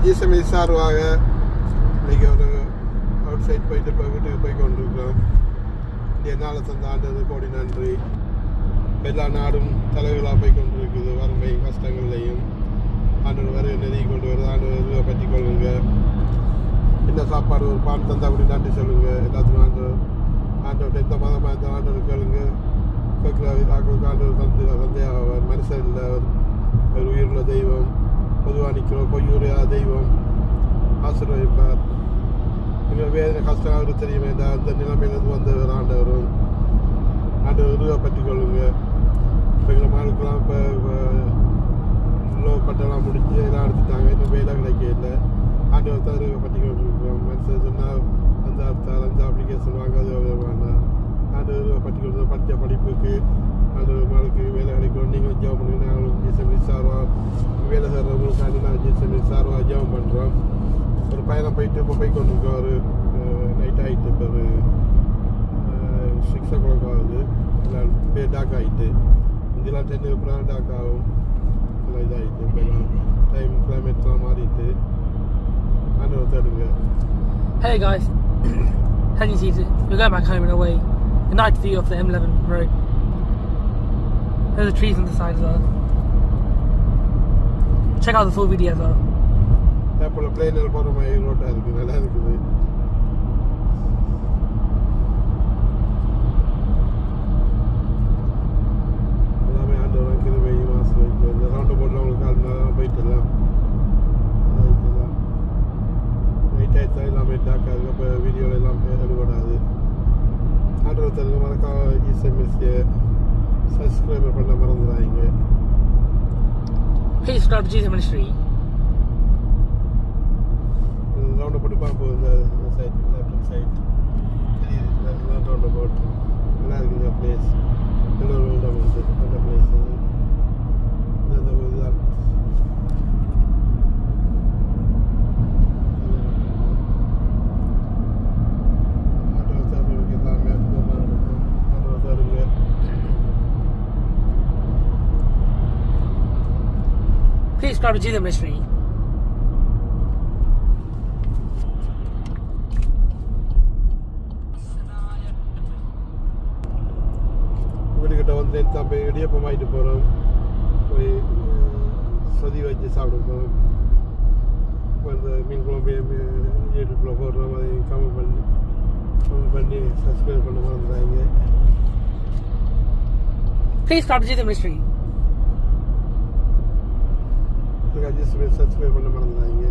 ஜிஎஸ்எம்இ சார்பாக இன்றைக்கி ஒரு அவுட் சைட் போயிட்டு இப்போ வீட்டுக்கு போய் கொண்டிருக்கிறோம். என்னால் தந்த ஆண்டு கோடி நன்றி. எல்லா நாடும் தலைவர்களாக போய் கொண்டிருக்குது. வறுமை கஷ்டங்கள்லையும் ஆண்டு வரை நெருங்கி கொண்டு வருது. ஆண்டு பற்றி கொள்ளுங்க. என்ன சாப்பாடு ஒரு பான் தந்தா அப்படி நன்றி சொல்லுங்கள். எல்லாத்துக்கும் ஆண்டோட எந்த மதமாக இந்த ஆண்டோட கேளுங்க. கேட்குற ஆக்களுக்கு ஆண்டோர் தந்தையாக மனுஷன் இல்லை, ஒரு உயிருள்ள தெய்வம். பொதுவாக நிற்கிறோம் பொய்யூரியா தெய்வம் ஆசீர்வதிப்பார். எங்கள் வேதனை கஷ்டம் அவருக்கு தெரியும். அந்த நிலைமையிலேருந்து வந்த ஒரு ஆண்டவரும் ஆண்டவர் பற்றி கொள்ளுங்க. இப்போ எங்களை மாளுக்கெல்லாம் இப்போ லோ பட்டெல்லாம் முடிஞ்சு எல்லாம் எடுத்துட்டாங்க. இன்னும் வேலை கிடைக்க இல்லை. ஆண்டவர் தான் பற்றி கொண்டிருக்கிறோம். மனுஷன் சொன்னால் அந்த அப்ளிகேஷன் வாங்காது வேண்டாம். ஆண்டவர் பற்றி கொண்டு படித்த படிப்புக்கு ஆண்டவர் மாளுக்கு வேலை கிடைக்கும். நீங்கள் ஜாப் பண்ணுங்க. நாங்களும் ஜிஎஸ்எம்இ சார்பாக வேலை செய்கிறவங்களுக்காண்டி நாங்கள் ஜிஎஸ்எம்இ சார்பாக ஜாப் பண்ணுறோம். ஒரு பயணம் போயிட்டு இப்போ போய் கொண்டிருக்கோம். ஒரு நைட் ஆகிட்டு இப்போ ஒரு 6 o'clock ஆகுது. எல்லாம் டாக் ஆகிட்டு இங்கெல்லாம் 10 அப்புறம் டாக் ஆகும். எல்லாம் இதாகிட்டு இப்போ டைம் கிளைமேட்லாம் மாறிட்டு ஆண்டவர் தேடுங்க. Hey guys, as you see, we're going back home in a way. A night view of the M11 road. There's the trees on the side as well. Check out the full video as well. இப்போ பிளேனில் போகிற மாதிரி ரோட்டாக இருக்குது. நல்லா இருக்குது. எல்லாமே ஆண்டவரம் கிருபை மாசம் இந்த ரவுண்டு போட்டில் உங்களுக்கு கால் போயிட்டுலாம் நைட் ஆயிடுச்சா எல்லாமே டாக்காக இருக்குது. அப்போ வீடியோவில் எல்லாம் எடுபடாது. ஆண்டவர் தெலுங்கு மறக்காம ஜிஎஸ்எம்எஸ்சியை சப்ஸ்கிரைபர் பண்ண மறந்துடாதீங்க. Please subscribe to Jesus Ministry. Round போட்டு பார்ப்போம். இந்த சைட் லெஃப்ட் சைட் தெரியுது. ரவுண்ட் போட் நல்லா இருக்குது. பிளேஸ் இன்னொரு இடம் வந்து நல்ல பிளேஸ். இந்த இதுதான் ஆட்டோசாருக்கு எல்லாமே இருக்கும். ஆட்டோசாருக்கு Please subscribe to Jesus Ministry. வீட்டுக்கிட்ட வந்து தான் போய் இடியப்பம் ஆகிட்டு போகிறோம். போய் சொதி வச்சு சாப்பிட போகிறோம். இப்போ இந்த மீன் குழம்பு யூடியூப்பில் போடுறோம். அதை கமெண்ட் பண்ணி சப்ஸ்கிரைப் பண்ண மறந்துடாங்க. Please subscribe to Jesus Ministry. Subscribe பண்ண மறந்துடாங்க.